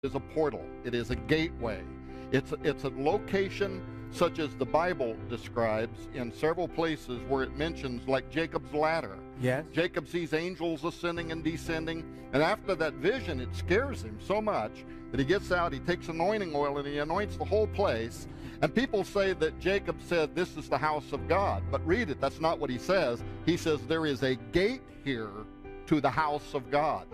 is a portal. It is a gateway. It's a location such as the Bible describes in several places where it mentions, like Jacob's ladder. Yes. Jacob sees angels ascending and descending, and after that vision, it scares him so much that he gets out, he takes anointing oil, and he anoints the whole place. And people say that Jacob said, "This is the house of God." But read it, that's not what he says. He says, "There is a gate here to the house of God."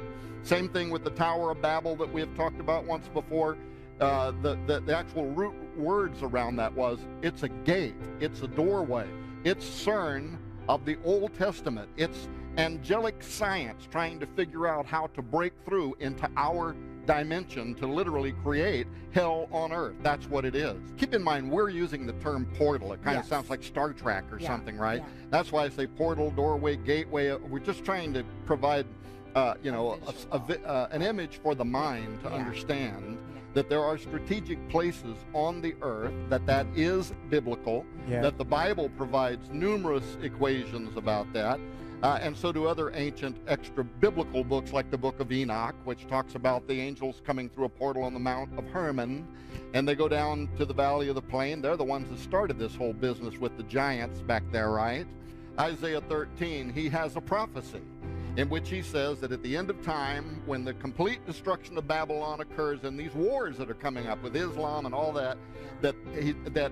Same thing with the Tower of Babel that we have talked about once before. The actual root words around that was, it's a gate, it's a doorway. It's CERN of the Old Testament. It's angelic science trying to figure out how to break through into our dimension to literally create hell on earth. That's what it is. Keep in mind, we're using the term portal. It kind of sounds like Star Trek or something, right? Yeah. That's why I say portal, doorway, gateway. We're just trying to provide an image for the mind to understand that there are strategic places on the earth, that is biblical, that the Bible provides numerous equations about that, and so do other ancient extra-biblical books like the book of Enoch, which talks about the angels coming through a portal on the Mount of Hermon, and they go down to the Valley of the Plain. They're the ones that started this whole business with the giants back there, right? Isaiah 13, he has a prophecy in which he says that at the end of time, when the complete destruction of Babylon occurs and these wars that are coming up with Islam and all that, that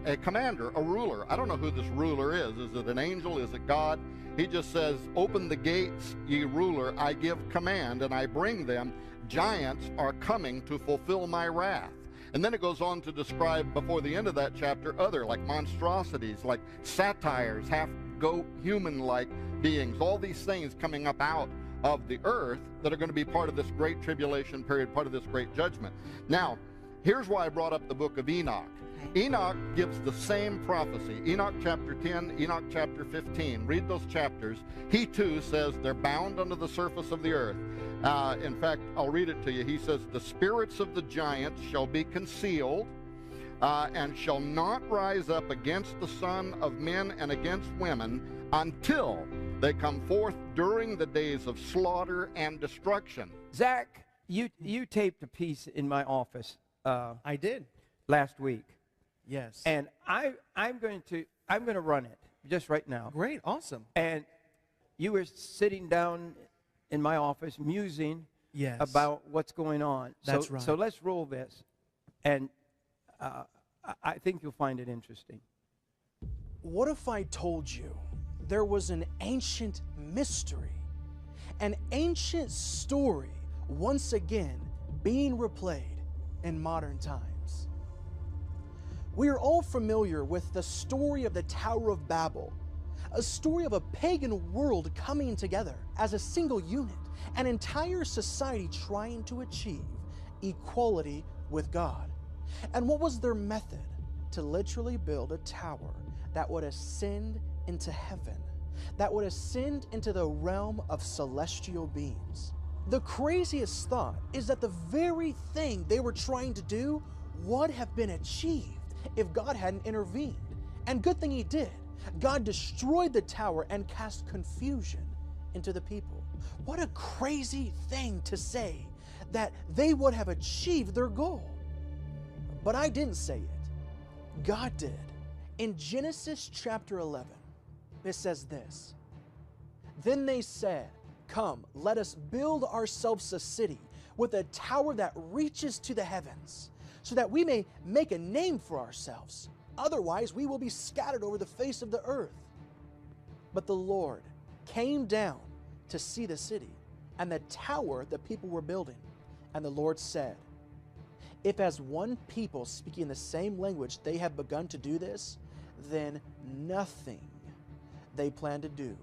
a commander, a ruler, I don't know who this ruler is it an angel, is it God? He just says, "Open the gates, ye ruler, I give command, and I bring them. Giants are coming to fulfill my wrath." And then it goes on to describe, before the end of that chapter, other like monstrosities, like satyrs, half-goat, human-like beings, all these things coming up out of the earth that are going to be part of this great tribulation period, part of this great judgment. Now, here's why I brought up the book of Enoch. Enoch gives the same prophecy. Enoch chapter 10, Enoch chapter 15. Read those chapters. He too says they're bound under the surface of the earth. In fact, I'll read it to you. He says, "The spirits of the giants shall be concealed, and shall not rise up against the Son of Men and against women until they come forth during the days of slaughter and destruction." Zach, you taped a piece in my office. I did last week. Yes. And I'm going to run it just right now. Great, awesome. And you were sitting down in my office musing about what's going on. That's right. So let's roll this, and I think you'll find it interesting. What if I told you there was an ancient mystery, an ancient story once again being replayed in modern times? We are all familiar with the story of the Tower of Babel, a story of a pagan world coming together as a single unit, an entire society trying to achieve equality with God. And what was their method? To literally build a tower that would ascend into heaven, that would ascend into the realm of celestial beings. The craziest thought is that the very thing they were trying to do would have been achieved if God hadn't intervened. And good thing he did. God destroyed the tower and cast confusion into the people. What a crazy thing to say, that they would have achieved their goal. But I didn't say it. God did. In Genesis chapter 11, it says this: "Then they said, 'Come, let us build ourselves a city with a tower that reaches to the heavens, so that we may make a name for ourselves. Otherwise, we will be scattered over the face of the earth.' But the Lord came down to see the city and the tower the people were building. And the Lord said, 'If as one people speaking the same language they have begun to do this, then nothing they plan to do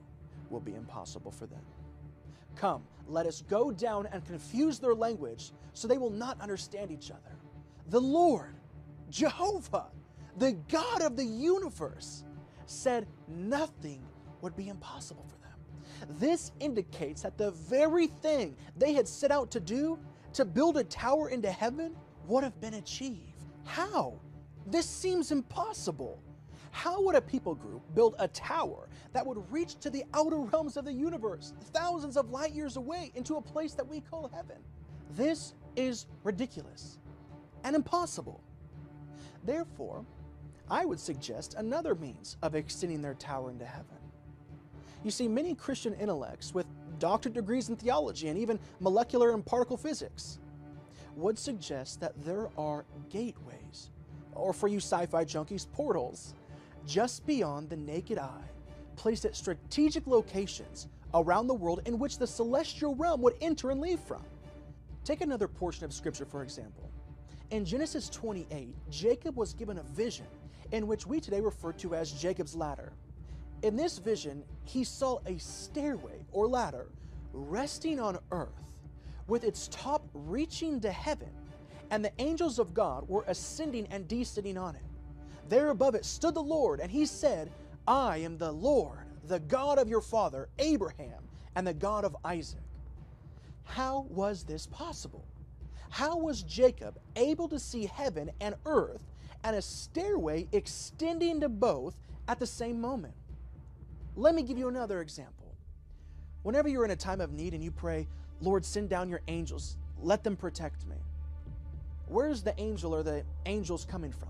will be impossible for them. Come, let us go down and confuse their language so they will not understand each other.' The Lord, Jehovah, the God of the universe, said nothing would be impossible for them." This indicates that the very thing they had set out to do, to build a tower into heaven, would have been achieved. How? This seems impossible. How would a people group build a tower that would reach to the outer realms of the universe, thousands of light years away, into a place that we call heaven? This is ridiculous. and impossible. Therefore, I would suggest another means of extending their tower into heaven. You see, many Christian intellects with doctorate degrees in theology and even molecular and particle physics would suggest that there are gateways, or for you sci-fi junkies, portals, just beyond the naked eye, placed at strategic locations around the world in which the celestial realm would enter and leave from. Take another portion of Scripture, for example. In Genesis 28, Jacob was given a vision in which we today refer to as Jacob's ladder. In this vision, he saw a stairway or ladder resting on earth with its top reaching to heaven, and the angels of God were ascending and descending on it. There above it stood the Lord, and he said, I am the Lord, the God of your father Abraham, and the God of Isaac. How was this possible? How was Jacob able to see heaven and earth and a stairway extending to both at the same moment? Let me give you another example. Whenever you're in a time of need and you pray, Lord, send down your angels, let them protect me. Where's the angel or the angels coming from?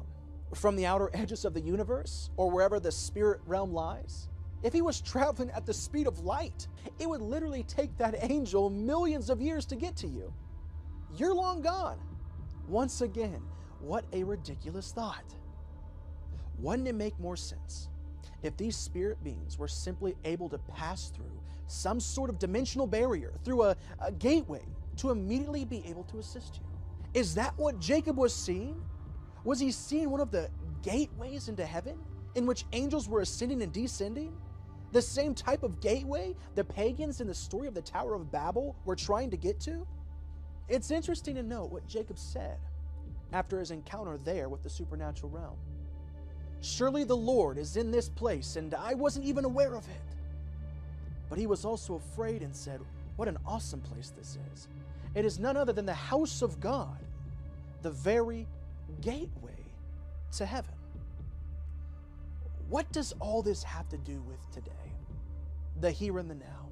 From the outer edges of the universe, or wherever the spirit realm lies? If he was traveling at the speed of light, it would literally take that angel millions of years to get to you. You're long gone. Once again, what a ridiculous thought. Wouldn't it make more sense if these spirit beings were simply able to pass through some sort of dimensional barrier, through a gateway, to immediately be able to assist you? Is that what Jacob was seeing? Was he seeing one of the gateways into heaven in which angels were ascending and descending? The same type of gateway the pagans in the story of the Tower of Babel were trying to get to? It's interesting to note what Jacob said after his encounter there with the supernatural realm. Surely the Lord is in this place, and I wasn't even aware of it. But he was also afraid and said, what an awesome place this is. It is none other than the house of God, the very gateway to heaven. What does all this have to do with today? The here and the now.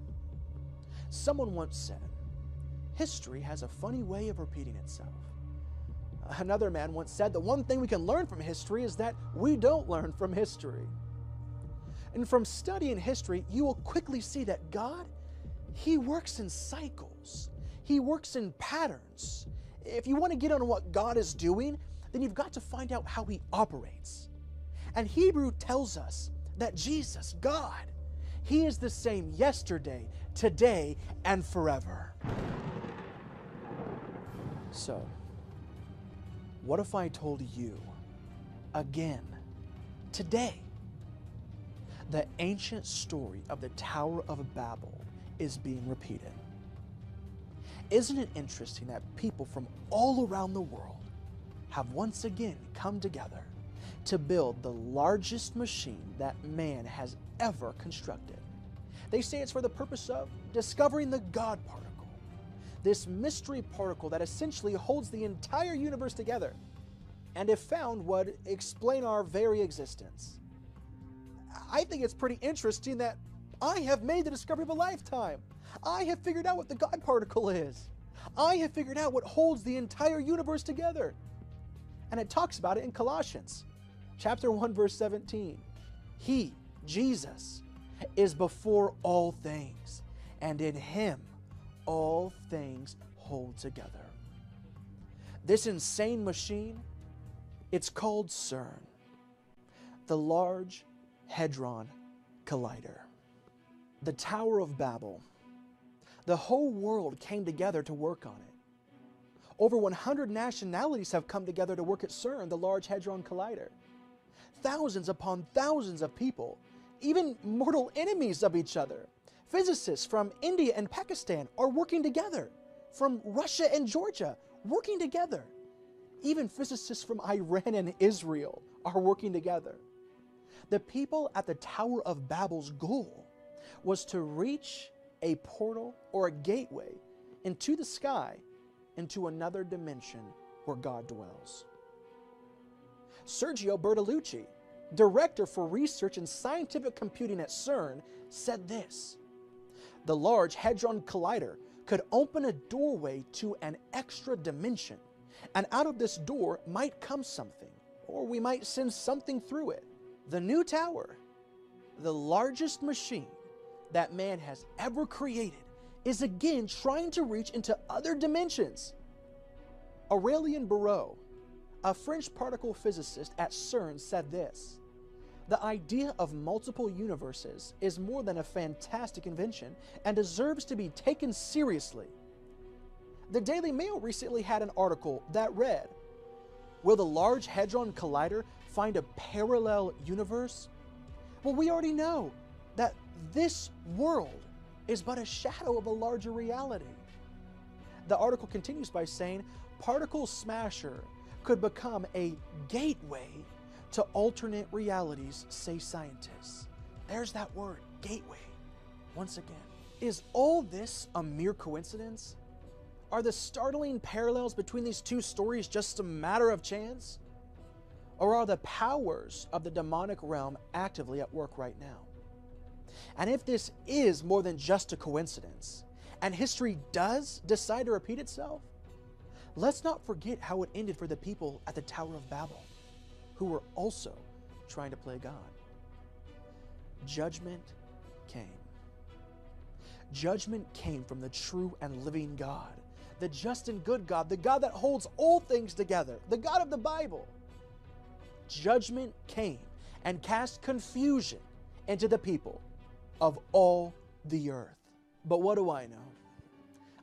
Someone once said, history has a funny way of repeating itself. Another man once said, the one thing we can learn from history is that we don't learn from history. And from studying history, you will quickly see that God, he works in cycles. He works in patterns. If you want to get on what God is doing, then you've got to find out how he operates. And Hebrew tells us that Jesus, God, he is the same yesterday, today, and forever. So, what if I told you again, today, the ancient story of the Tower of Babel is being repeated? Isn't it interesting that people from all around the world have once again come together to build the largest machine that man has ever constructed? They say it's for the purpose of discovering the God particle, this mystery particle that essentially holds the entire universe together, and if found would explain our very existence. I think it's pretty interesting that I have made the discovery of a lifetime. I have figured out what the God particle is. I have figured out what holds the entire universe together. And it talks about it in Colossians chapter 1, verse 17. He, Jesus, is before all things, and in him all things hold together. This insane machine, it's called CERN, the Large Hadron Collider. The Tower of Babel. The whole world came together to work on it. Over 100 nationalities have come together to work at CERN, the Large Hadron Collider. Thousands upon thousands of people, even mortal enemies of each other. Physicists from India and Pakistan are working together. From Russia and Georgia, working together. Even physicists from Iran and Israel are working together. The people at the Tower of Babel's goal was to reach a portal or a gateway into the sky, into another dimension where God dwells. Sergio Bertolucci, director for research and scientific computing at CERN, said this: the Large Hadron Collider could open a doorway to an extra dimension, And out of this door might come something, or we might send something through it. The new tower, the largest machine that man has ever created, is again trying to reach into other dimensions. Aurélien Barraud, a French particle physicist at CERN, said this: "The idea of multiple universes is more than a fantastic invention and deserves to be taken seriously." The Daily Mail recently had an article that read, "Will the Large Hadron Collider find a parallel universe?" Well, we already know that this world is but a shadow of a larger reality. The article continues by saying, "Particle Smasher could become a gateway to alternate realities, say scientists." There's that word, gateway, once again. Is all this a mere coincidence? Are the startling parallels between these two stories just a matter of chance? Or are the powers of the demonic realm actively at work right now? And if this is more than just a coincidence, and history does decide to repeat itself, let's not forget how it ended for the people at the Tower of Babel, who were also trying to play God. Judgment came. Judgment came from the true and living God, the just and good God, the God that holds all things together, the God of the Bible. Judgment came and cast confusion into the people of all the earth. But what do I know?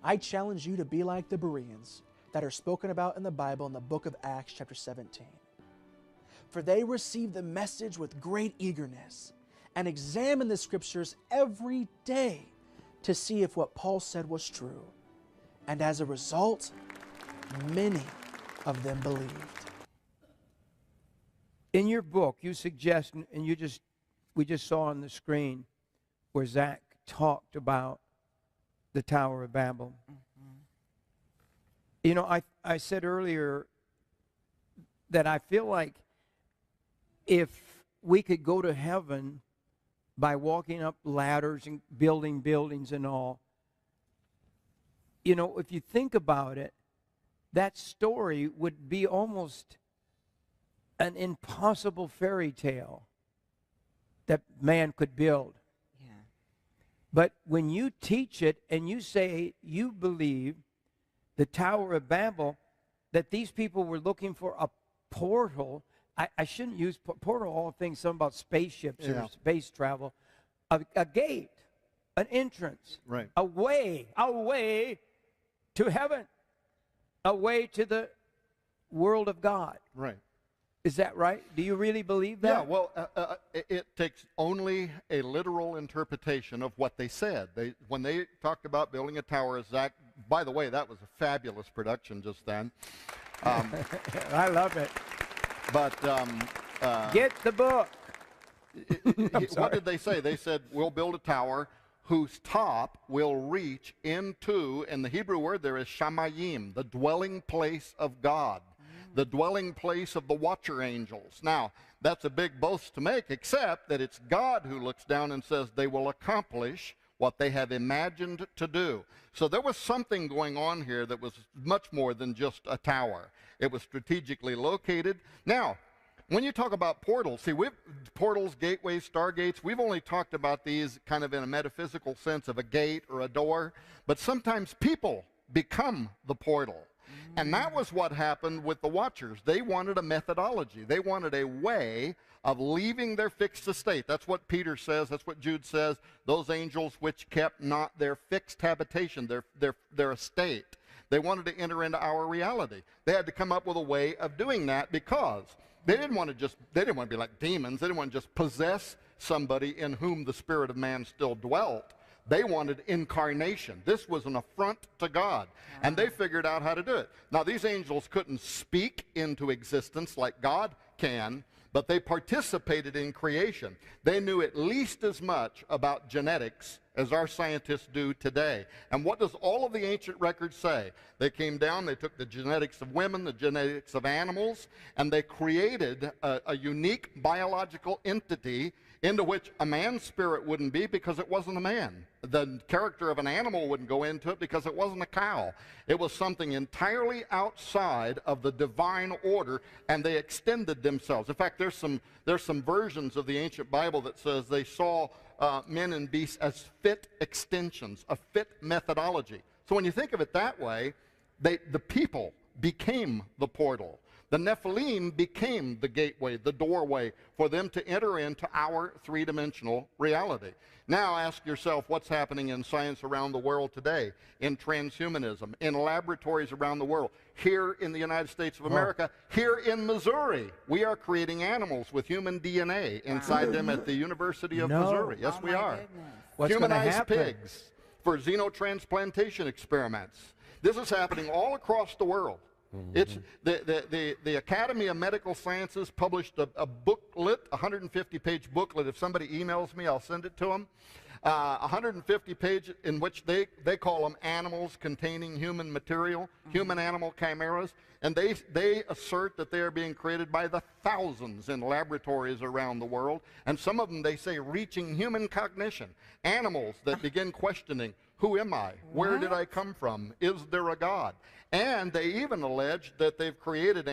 I challenge you to be like the Bereans that are spoken about in the Bible in the book of Acts chapter 17. For they received the message with great eagerness and examined the scriptures every day to see if what Paul said was true. And as a result, many of them believed. In your book, you suggest, and we just saw on the screen where Zach talked about the Tower of Babel. Mm-hmm. You know, I said earlier that I feel like if we could go to heaven by walking up ladders and building buildings and all, you know, if you think about it, that story would be almost an impossible fairy tale that man could build. Yeah. But when you teach it and you say you believe the Tower of Babel, that these people were looking for a portal, I shouldn't use portal, all things, something about spaceships or space travel, a gate, an entrance, right, a way to heaven, a way to the world of God. right. Is that right? Do you really believe that? Yeah, well, it takes only a literal interpretation of what they said. When they talked about building a tower, Zach, by the way, that was a fabulous production just then. I love it. But get the book. What did they say? They said, we'll build a tower whose top will reach into, in the Hebrew word there is shamayim, the dwelling place of God, the dwelling place of the watcher angels. Now, that's a big boast to make, except that it's God who looks down and says they will accomplish what they have imagined to do. So there was something going on here that was much more than just a tower. It was strategically located. Now, when you talk about portals, see, portals, gateways, stargates, we've only talked about these kind of in a metaphysical sense of a gate or a door, but sometimes people become the portal. And that was what happened with the Watchers. They wanted a methodology. They wanted a way of leaving their fixed estate. That's what Peter says. That's what Jude says. Those angels which kept not their fixed habitation, their estate. They wanted to enter into our reality. They had to come up with a way of doing that because they didn't want to be like demons. They didn't want to just possess somebody in whom the spirit of man still dwelt. They wanted incarnation. This was an affront to God, and they figured out how to do it. Now, these angels couldn't speak into existence like God can, but they participated in creation. They knew at least as much about genetics as our scientists do today. And what does all of the ancient records say? They came down, they took the genetics of women, the genetics of animals, and they created a unique biological entity into which a man's spirit wouldn't be because it wasn't a man. The character of an animal wouldn't go into it because it wasn't a cow. It was something entirely outside of the divine order, and they extended themselves. In fact, there's some versions of the ancient Bible that says they saw men and beasts as fit extensions, a fit methodology. So when you think of it that way, the people became the portal. The Nephilim became the gateway, the doorway for them to enter into our three-dimensional reality. Now ask yourself what's happening in science around the world today, in transhumanism, in laboratories around the world. Here in the United States of America, here in Missouri, we are creating animals with human DNA inside them at the University of Missouri. Yes, we are. Humanized pigs for xenotransplantation experiments. This is happening all across the world. It's the Academy of Medical Sciences published a booklet, 150-page booklet. If somebody emails me, I'll send it to them. 150-page in which they call them animals containing human material, human-animal chimeras, and they assert that they are being created by the thousands in laboratories around the world, and some of them, they say, reaching human cognition. Animals that begin questioning, who am I? Where did I come from? Is there a God? And they even allege that they've created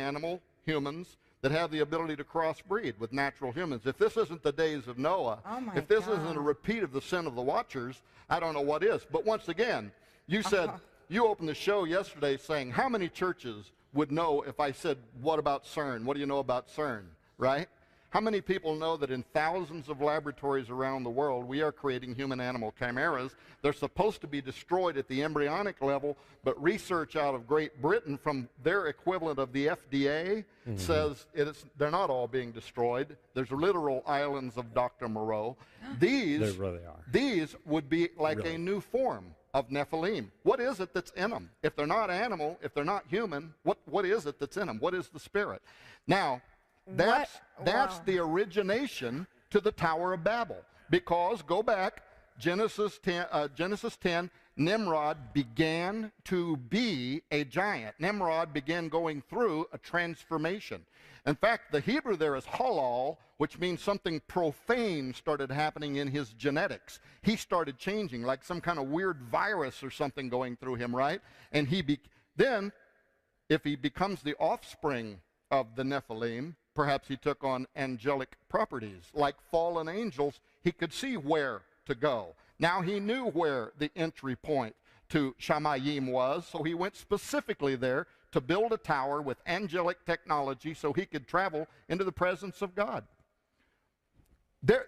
humans, that have the ability to crossbreed with natural humans. If this isn't the days of Noah, if this isn't a repeat of the sin of the Watchers, I don't know what is. But once again, you said, you opened the show yesterday saying, how many churches would know if I said, what about CERN? What do you know about CERN, right? How many people know that in thousands of laboratories around the world, we are creating human-animal chimeras? They're supposed to be destroyed at the embryonic level, but research out of Great Britain from their equivalent of the FDA says they're not all being destroyed. There's literal islands of Dr. Moreau. These would be like a new form of Nephilim. What is it that's in them? If they're not animal, if they're not human, what is it that's in them? What is the spirit? Now, that's the origination to the Tower of Babel. Because, go back, Genesis 10, Nimrod began to be a giant. Nimrod began going through a transformation. In fact, the Hebrew there is halal, which means something profane started happening in his genetics. He started changing, like some kind of weird virus or something going through him, right? And then, if he becomes the offspring of the Nephilim, perhaps he took on angelic properties. Like fallen angels, he could see where to go. Now he knew where the entry point to Shamayim was, so he went specifically there to build a tower with angelic technology so he could travel into the presence of God. There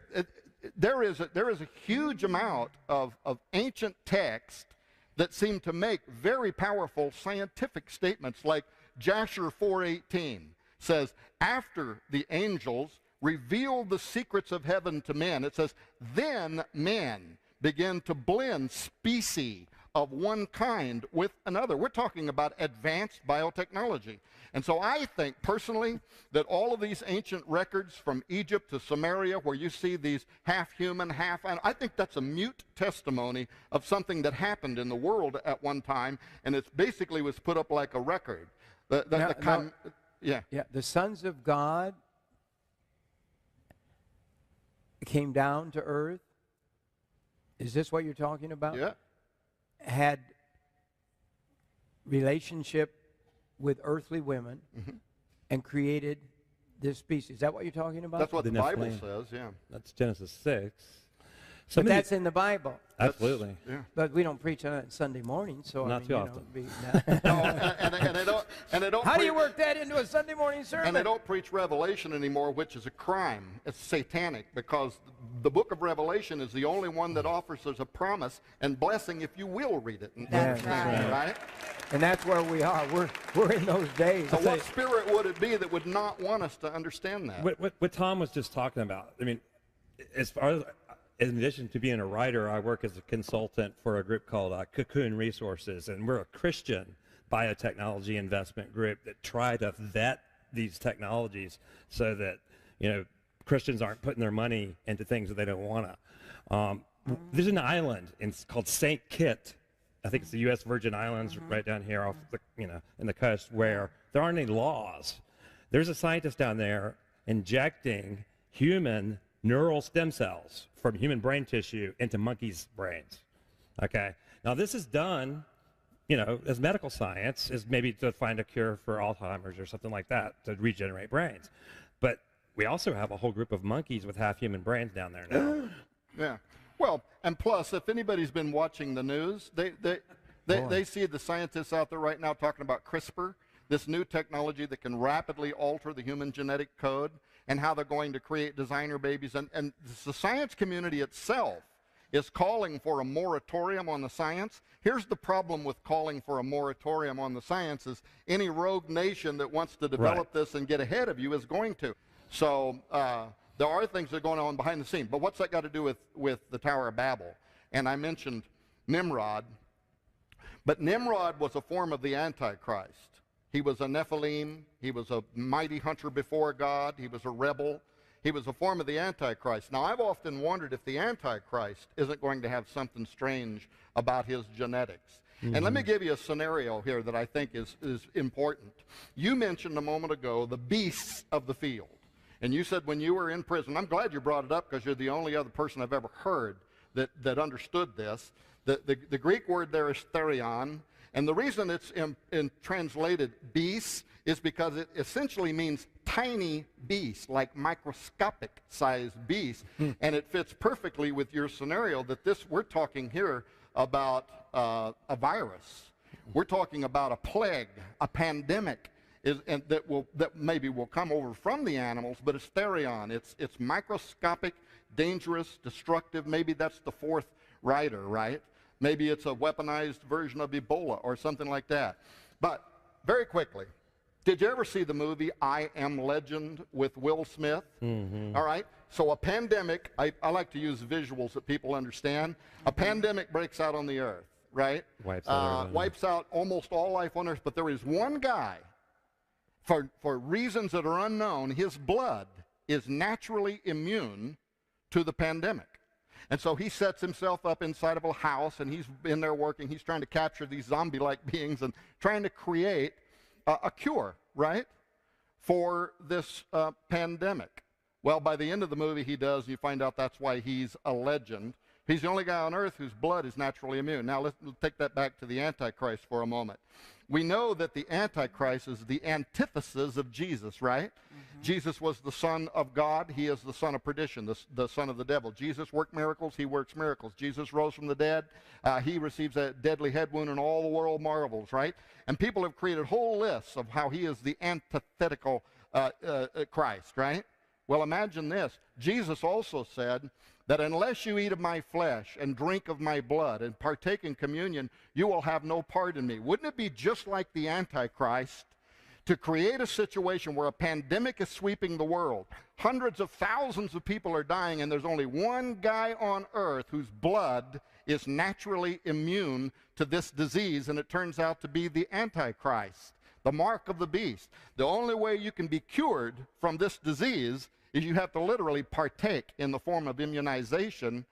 is a huge amount of ancient text that seem to make very powerful scientific statements, like Jasher 4:18 says, after the angels revealed the secrets of heaven to men, it says, then men began to blend species of one kind with another. We're talking about advanced biotechnology. And so I think personally that all of these ancient records from Egypt to Samaria, where you see these half human, half animal, I think that's a mute testimony of something that happened in the world at one time, and it basically was put up like a record. The sons of God came down to earth. Is this what you're talking about? Yeah. Had relationship with earthly women and created this species. Is that what you're talking about? That's what the Bible says, yeah. That's Genesis 6. But that's in the Bible. Absolutely. Yeah. But we don't preach on it Sunday morning, so not too often. How do you work that into a Sunday morning sermon? And they don't preach Revelation anymore, which is a crime. It's satanic, because the book of Revelation is the only one that offers us a promise and blessing if you will read it and understand it, right? And that's where we are. We're in those days. So what spirit would it be that would not want us to understand that? What Tom was just talking about, I mean, as far as, in addition to being a writer, I work as a consultant for a group called Cahn Resources, and we're a Christian biotechnology investment group that try to vet these technologies so that, Christians aren't putting their money into things that they don't want to. There's an island called St. Kitts. I think it's the U.S. Virgin Islands, right down here off the, in the coast, where there aren't any laws. There's a scientist down there injecting human neural stem cells from human brain tissue into monkeys' brains. Okay? Now, this is done, you know, as medical science, is maybe to find a cure for Alzheimer's or something like that, to regenerate brains. But we also have a whole group of monkeys with half human brains down there now. Yeah. Well, and plus, if anybody's been watching the news, they see the scientists out there right now talking about CRISPR, this new technology that can rapidly alter the human genetic code, and how they're going to create designer babies. And the science community itself is calling for a moratorium on the science. Here's the problem with calling for a moratorium on the science is any rogue nation that wants to develop this and get ahead of you is going to. So there are things that are going on behind the scenes. But what's that got to do with the Tower of Babel? And I mentioned Nimrod. But Nimrod was a form of the Antichrist. He was a Nephilim. He was a mighty hunter before God. He was a rebel. He was a form of the Antichrist. Now, I've often wondered if the Antichrist isn't going to have something strange about his genetics. And let me give you a scenario here that I think is important. You mentioned a moment ago the beasts of the field. And you said when you were in prison, I'm glad you brought it up because you're the only other person I've ever heard that understood this. The Greek word there is therion. And the reason it's in translated beasts is because it essentially means tiny beasts, like microscopic sized beasts. And it fits perfectly with your scenario that we're talking here about a virus. We're talking about a plague, a pandemic, that maybe will come over from the animals, but it's therion. It's microscopic, dangerous, destructive. Maybe that's the fourth rider, right? Maybe it's a weaponized version of Ebola or something like that. But very quickly, did you ever see the movie I Am Legend with Will Smith? All right. So a pandemic, I like to use visuals that people understand. A pandemic breaks out on the earth, right? Wipes out almost all life on earth. But there is one guy, for reasons that are unknown, his blood is naturally immune to the pandemic. And so he sets himself up inside of a house, and he's in there working. He's trying to capture these zombie-like beings and trying to create a cure, right, for this pandemic. Well, by the end of the movie, he does, and you find out that's why he's a legend. He's the only guy on earth whose blood is naturally immune. Now, let's take that back to the Antichrist for a moment. We know that the Antichrist is the antithesis of Jesus, right? Jesus was the Son of God. He is the son of perdition, the son of the devil. Jesus worked miracles. He works miracles. Jesus rose from the dead. He receives a deadly head wound, and all the world marvels, right? And people have created whole lists of how he is the antithetical Christ, right? Well, imagine this. Jesus also said that unless you eat of my flesh and drink of my blood and partake in communion, you will have no part in me. Wouldn't it be just like the Antichrist to create a situation where a pandemic is sweeping the world? Hundreds of thousands of people are dying, and there's only one guy on earth whose blood is naturally immune to this disease, and it turns out to be the Antichrist, the mark of the beast. The only way you can be cured from this disease is you have to literally partake in the form of immunization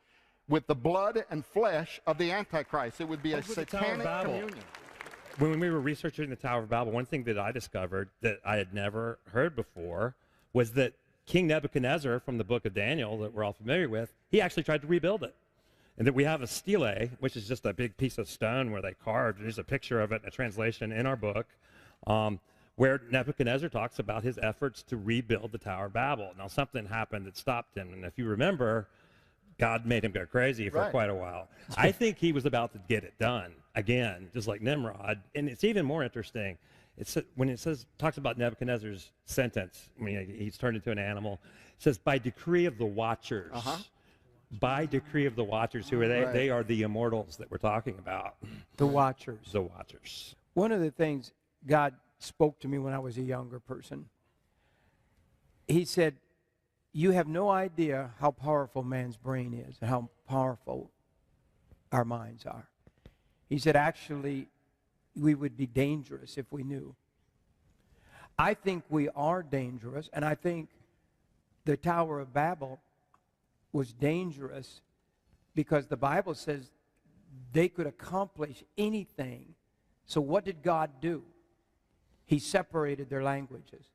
with the blood and flesh of the Antichrist. It would be a satanic communion. When we were researching the Tower of Babel, one thing that I discovered that I had never heard before was that King Nebuchadnezzar from the book of Daniel that we're all familiar with, he actually tried to rebuild it. And that we have a stele, which is just a big piece of stone where they carved. There's a picture of it, a translation in our book, where Nebuchadnezzar talks about his efforts to rebuild the Tower of Babel. Now, something happened that stopped him. And if you remember, God made him go crazy for quite a while. I think he was about to get it done again, just like Nimrod. And it's even more interesting. When it talks about Nebuchadnezzar's sentence, I mean, he's turned into an animal. It says, by decree of the watchers. By decree of the watchers. Who are they? They are the immortals that we're talking about. The watchers. The watchers. One of the things God spoke to me when I was a younger person, he said, you have no idea how powerful man's brain is and how powerful our minds are. He said, actually, we would be dangerous if we knew. I think we are dangerous, and I think the Tower of Babel was dangerous because the Bible says they could accomplish anything. So what did God do? He separated their languages.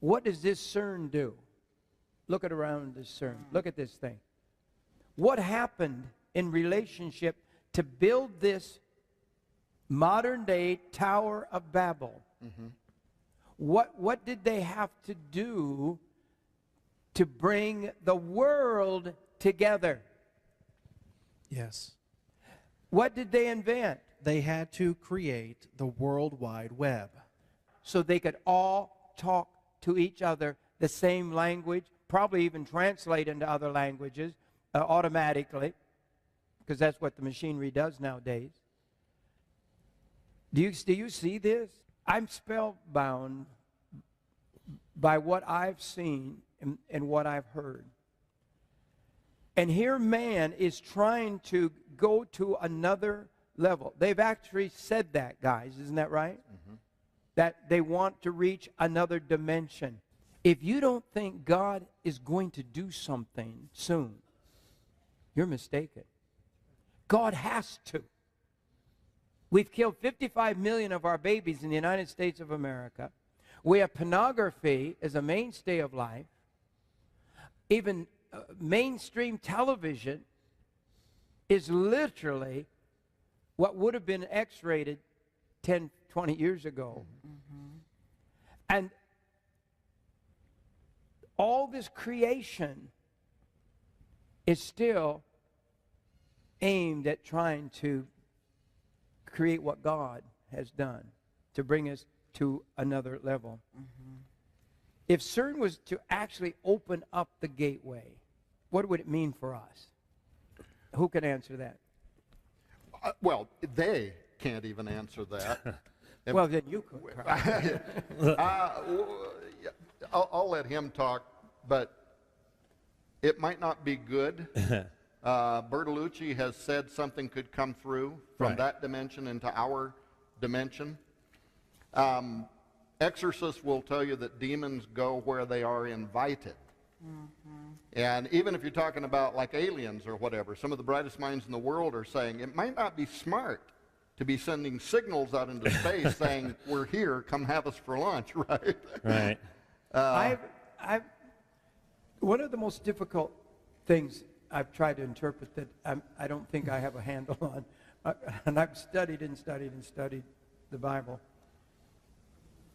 What does this CERN do? look at around this CERN. Look at this thing. What happened in relationship to build this modern day Tower of Babel? Mm-hmm. What did they have to do to bring the world together? Yes. What did they invent? They had to create the World Wide Web. So they could all talk to each other the same language, probably even translate into other languages automatically, because that's what the machinery does nowadays. Do you see this? I'm spellbound by what I've seen and what I've heard. And here man is trying to go to another level. They've actually said that, guys. Isn't that right? Mm-hmm. That they want to reach another dimension. If you don't think God is going to do something soon, you're mistaken. God has to. We've killed 55 million of our babies in the United States of America. We have pornography as a mainstay of life. Even mainstream television is literally what would have been X-rated 10, 20 years ago. Mm-hmm. And all this creation is still aimed at trying to create what God has done to bring us to another level. Mm-hmm. If CERN was to actually open up the gateway, what would it mean for us? Who can answer that? Well, they can't even answer that. Well, then you could. I'll let him talk, but it might not be good. Bertolucci has said something could come through from that dimension into our dimension. Exorcists will tell you that demons go where they are invited. Mm-hmm. And even if you're talking about like aliens or whatever, some of the brightest minds in the world are saying it might not be smart to be sending signals out into space saying, we're here, come have us for lunch, right? Right. I've one of the most difficult things I've tried to interpret that I don't think I have a handle on, and I've studied and studied and studied the Bible.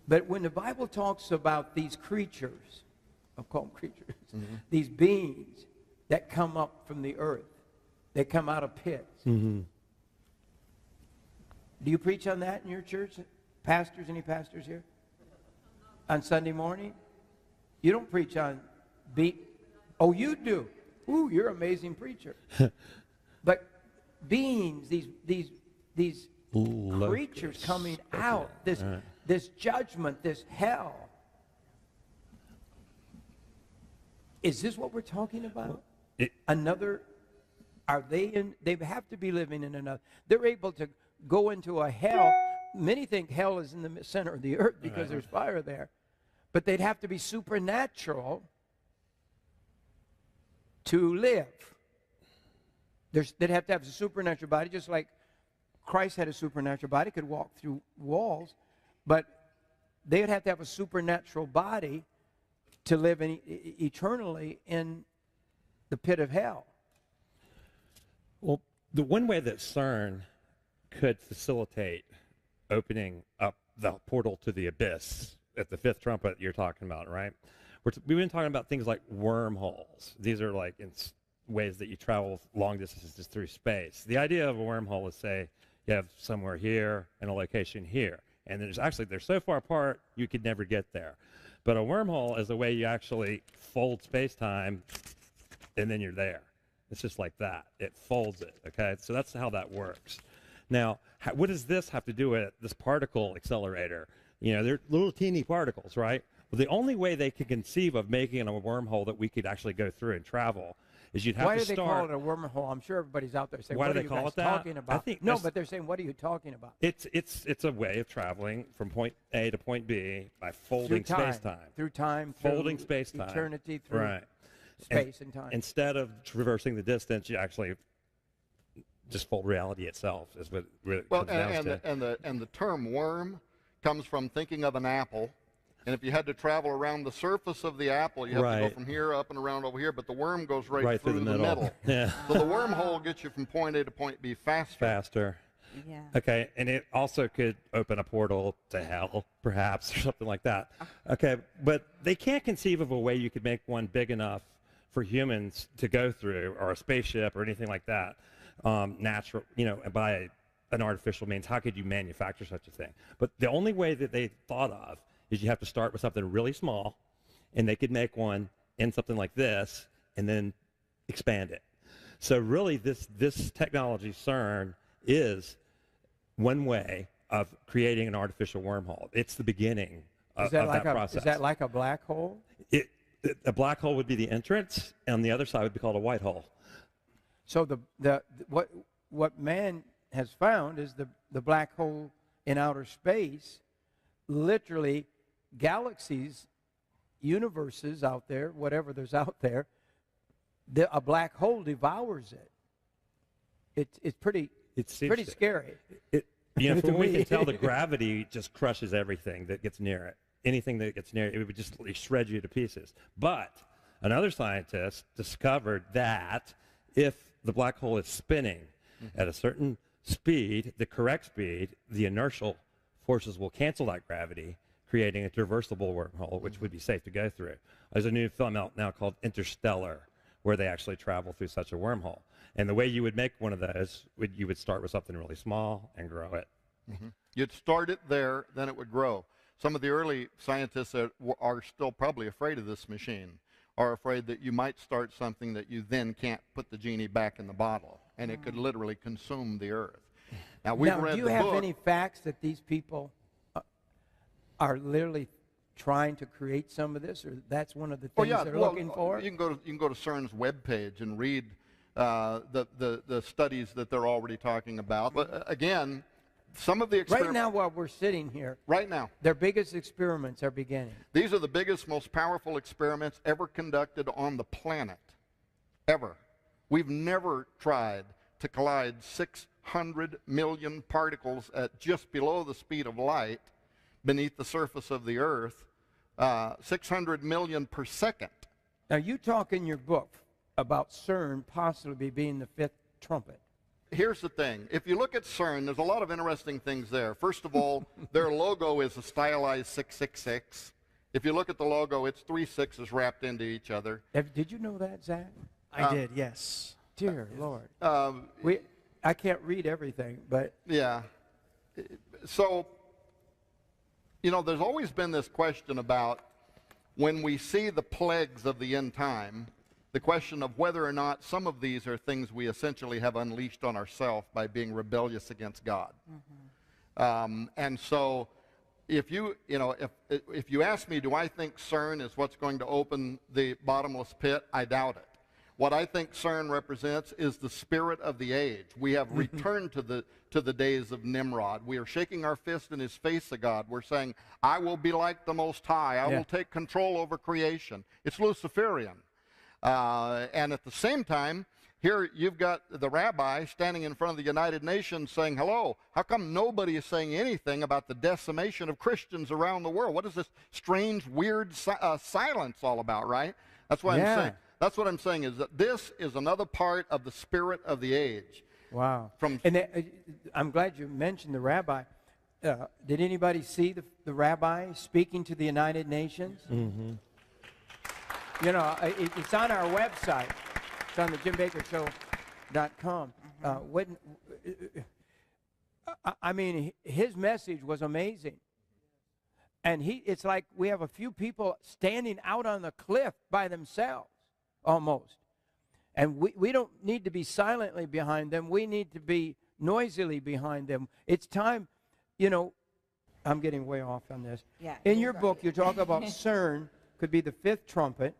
But when the Bible talks about these creatures, I'll call them creatures, mm-hmm. these beings that come up from the earth, they come out of pits. Mm-hmm. Do you preach on that in your church? Pastors, any pastors here? On Sunday morning? You don't preach on oh, you do. Ooh, you're an amazing preacher. But beings, these creatures coming out, this judgment, this hell. Is this what we're talking about? They have to be living in another. They're able to go into a hell. Many think hell is in the center of the earth because there's fire there. But they'd have to be supernatural to live. They'd have to have a supernatural body, just like Christ had a supernatural body, could walk through walls, but they would have to have a supernatural body to live eternally in the pit of hell. Well, the one way that CERN could facilitate opening up the portal to the abyss at the fifth trumpet you're talking about, right? We've been talking about things like wormholes. These are like in ways that you travel long distances through space. The idea of a wormhole is, say, you have somewhere here and a location here. And they're so far apart, you could never get there. But a wormhole is a way you actually fold space-time, and then you're there. It's just like that. It folds it, okay? So that's how that works. Now, what does this have to do with this particle accelerator? You know, they're little teeny particles, right? Well, the only way they could conceive of making a wormhole that we could actually go through and travel is you'd have Why to do they start. call it a wormhole? I'm sure everybody's out there saying, Why what do are they you call guys it that? talking about? I think no, but they're saying, what are you talking about? It's a way of traveling from point A to point B by folding space-time. Through time. Folding through space-time. Eternity, through right. space and time. Instead of traversing the distance, you actually just fold reality itself is what it comes down to. And the term worm comes from thinking of an apple And if you had to travel around the surface of the apple, you have to go from here up and around over here, but the worm goes right through the middle. Yeah. So the wormhole gets you from point A to point B faster. Yeah. Okay, and it also could open a portal to hell, perhaps, or something like that. Okay, but they can't conceive of a way you could make one big enough for humans to go through, or a spaceship, or anything like that, natural, by an artificial means. How could you manufacture such a thing? But the only way that they thought of is you have to start with something really small, and they could make one in something like this, and then expand it. So really, this technology, CERN, is one way of creating an artificial wormhole. It's the beginning of that process. Is that like a black hole? A black hole would be the entrance, and on the other side would be called a white hole. So what man has found is the black hole in outer space, literally galaxies, universes out there, whatever there's out there, a black hole devours it. It's pretty scary. From what we can tell, the gravity just crushes everything that gets near it. Anything that gets near it, it would just shred you to pieces. But another scientist discovered that if the black hole is spinning at a certain speed, the correct speed, the inertial forces will cancel that gravity, creating a traversable wormhole, which would be safe to go through. There's a new film out now called Interstellar, where they actually travel through such a wormhole. And the way you would make one of those, you would start with something really small and grow it. You'd start it there, then it would grow. Some of the early scientists that are still probably afraid of this machine are afraid that you might start something that you then can't put the genie back in the bottle, and it could literally consume the earth. Now, we've read do you the have book. any facts that these people are literally trying to create some of this, or that's one of the things they're looking for? You can go to CERN's webpage and read the studies that they're already talking about. But again, some of the experiments... Right now, while we're sitting here, right now, their biggest experiments are beginning. These are the biggest, most powerful experiments ever conducted on the planet, ever. We've never tried to collide 600 million particles at just below the speed of light beneath the surface of the Earth, 600 million per second. Now, you talk in your book about CERN possibly being the fifth trumpet. Here's the thing. If you look at CERN, there's a lot of interesting things there. First of all, their logo is a stylized 666. If you look at the logo, it's 3 6s wrapped into each other. Did you know that, Zach? I did, yes. Dear Lord. I can't read everything, but... Yeah. So, there's always been this question about when we see the plagues of the end time, the question of whether or not some of these are things we essentially have unleashed on ourselves by being rebellious against God. And so, if you ask me, do I think CERN is what's going to open the bottomless pit? I doubt it. What I think CERN represents is the spirit of the age. We have returned to the days of Nimrod. We are shaking our fist in his face of God. We're saying, I will be like the Most High. I will take control over creation. It's Luciferian. And at the same time, here you've got the rabbi standing in front of the United Nations saying, hello, how come nobody is saying anything about the decimation of Christians around the world? What is this strange, weird silence all about, right? That's what I'm saying. That's what I'm saying, is that this is another part of the spirit of the age. Wow. I'm glad you mentioned the rabbi. Did anybody see the rabbi speaking to the United Nations? Mm-hmm. It's on our website. It's on the JimBakerShow.com. His message was amazing. And it's like we have a few people standing out on the cliff by themselves, almost. And we don't need to be silently behind them. We need to be noisily behind them. It's time, I'm getting way off on this. Yeah, in your book, you talk about CERN could be the fifth trumpet.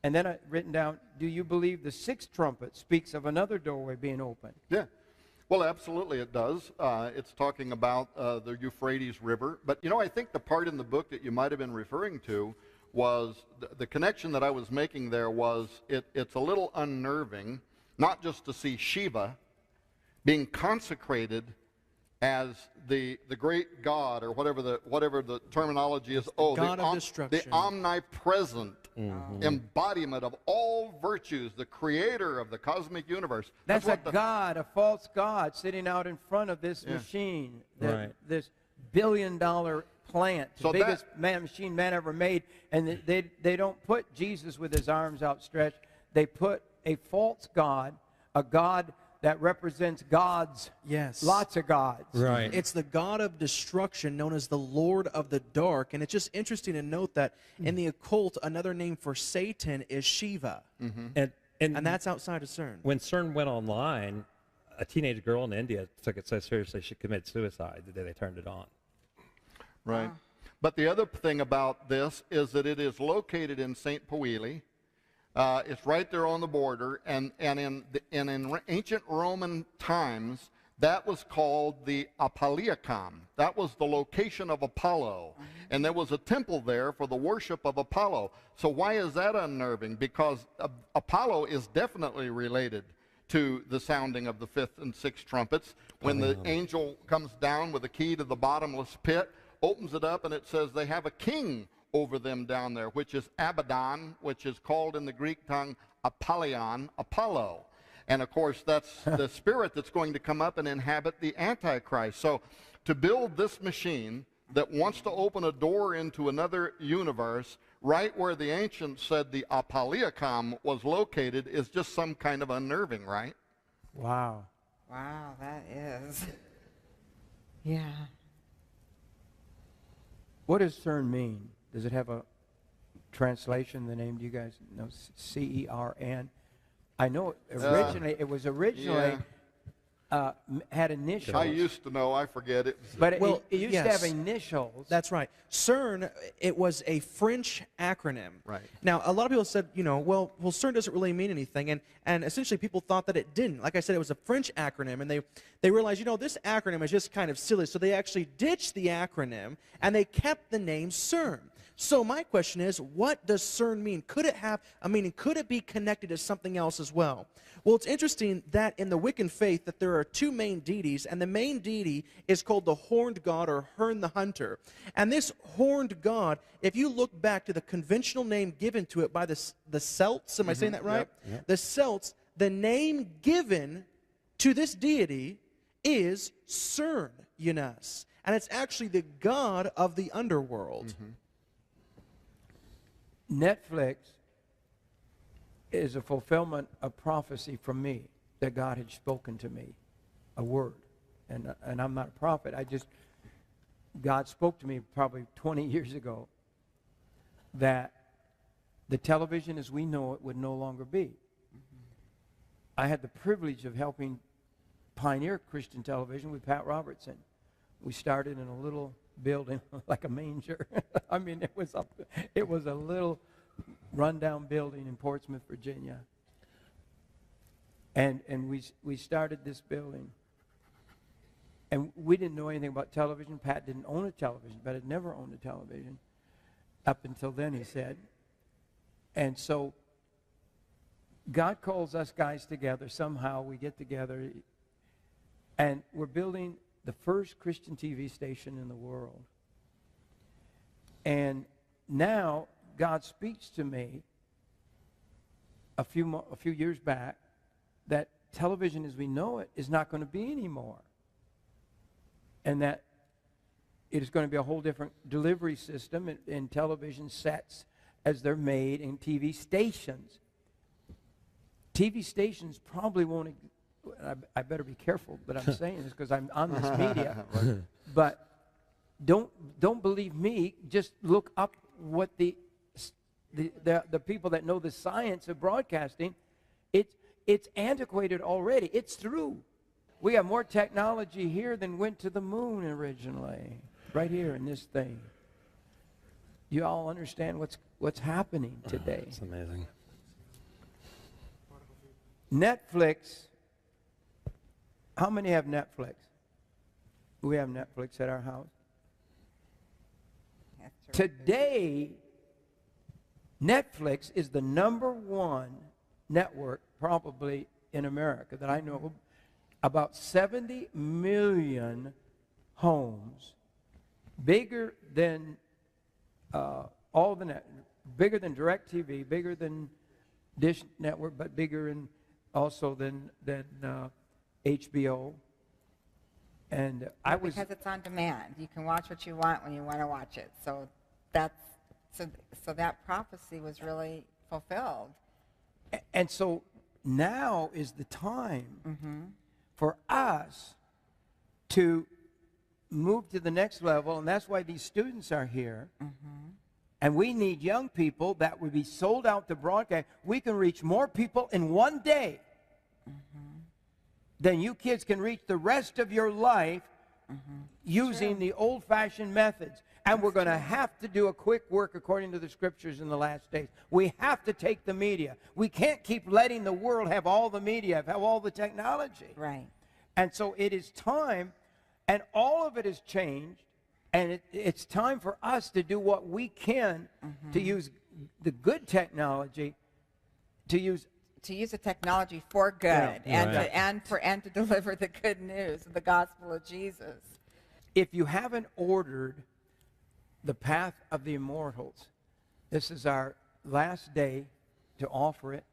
And then I've written down, do you believe the sixth trumpet speaks of another doorway being opened? Yeah. Well, absolutely it does. It's talking about the Euphrates River. But, I think the part in the book that you might have been referring to was the connection that I was making there was it's a little unnerving, not just to see Shiva being consecrated as the great God, or whatever the terminology is. Oh, God of destruction. The omnipresent embodiment of all virtues, the creator of the cosmic universe. That's a God, a false God, sitting out in front of this machine, this billion-dollar plant, the biggest machine man ever made. And they don't put Jesus with his arms outstretched. They put a false God, a God that represents gods. Yes. Lots of gods. Right. It's the God of destruction, known as the Lord of the Dark. And it's just interesting to note that in the occult, another name for Satan is Shiva. And that's outside of CERN. when CERN went online, a teenage girl in India took it so seriously she committed suicide the day they turned it on. Right. But the other thing about this is that it is located in St. Puili. It's right there on the border, and in ancient Roman times, that was called the Apolliacum. That was the location of Apollo, and there was a temple there for the worship of Apollo. So why is that unnerving? Because Apollo is definitely related to the sounding of the fifth and sixth trumpets. When the angel comes down with a key to the bottomless pit, opens it up, and it says they have a king over them down there, which is Abaddon, which is called in the Greek tongue Apollyon, Apollo. And of course, that's the spirit that's going to come up and inhabit the Antichrist. So to build this machine that wants to open a door into another universe, right where the ancients said the Apolliacum was located, is just some kind of unnerving, right? Wow. Wow, that is. Yeah. What does CERN mean? Does it have a translation, the name? Do you guys know? CERN? I know it was originally had initials. I used to know, I forget it. But Well, it used to have initials. That's right. CERN, it was a French acronym. Right. Now, a lot of people said, well, CERN doesn't really mean anything, and essentially people thought that it didn't. Like I said, it was a French acronym, and they realized, this acronym is just kind of silly, so they actually ditched the acronym, and they kept the name CERN. So my question is, what does CERN mean? Could it have a meaning? Could it be connected to something else as well? Well, it's interesting that in the Wiccan faith that there are two main deities, and the main deity is called the horned god, or Herne the Hunter. And this horned god, if you look back to the conventional name given to it by the Celts, am I saying that right? Yep. The Celts, the name given to this deity is CERN, Eunice. And it's actually the god of the underworld. Netflix is a fulfillment of prophecy from me that God had spoken to me, a word. And I'm not a prophet. God spoke to me probably 20 years ago that the television as we know it would no longer be. I had the privilege of helping pioneer Christian television with Pat Robertson. We started in a little building like a manger. I mean, it was a little rundown building in Portsmouth, Virginia. And we started this building. And we didn't know anything about television. Pat didn't own a television. Pat had never owned a television. Up until then, he said. And so God calls us guys together. Somehow we get together. And we're building the first Christian TV station in the world. And now God speaks to me a few years back that television as we know it is not going to be anymore. And that it is going to be a whole different delivery system in television sets as they're made in TV stations. TV stations probably won't, I better be careful that I'm saying this because I'm on this media. Right. But don't believe me. Just look up what the people that know the science of broadcasting. It's antiquated already. It's through. We have more technology here than went to the moon originally. Right here in this thing. You all understand what's happening today. It's amazing. Netflix. How many have Netflix? We have Netflix at our house. Today, Netflix is the #1 network probably in America that I know of. About 70 million homes, bigger than all the bigger than DirecTV, bigger than Dish Network, but bigger and also than HBO. And I was, because it's on demand. You can watch what you want when you want to watch it. So that's so that prophecy was really fulfilled. And so now is the time for us to move to the next level, and that's why these students are here. And we need young people that would be sold out to broadcast. We can reach more people in one day than you kids can reach the rest of your life using the old-fashioned methods. And we're going to have to do a quick work according to the scriptures in the last days. We have to take the media. We can't keep letting the world have all the media, have all the technology. Right. And so it is time, and all of it has changed, and it's time for us to do what we can to use the good technology, to use the technology for good, and to deliver the good news of the gospel of Jesus. If you haven't ordered The Path of the Immortals, this is our last day to offer it.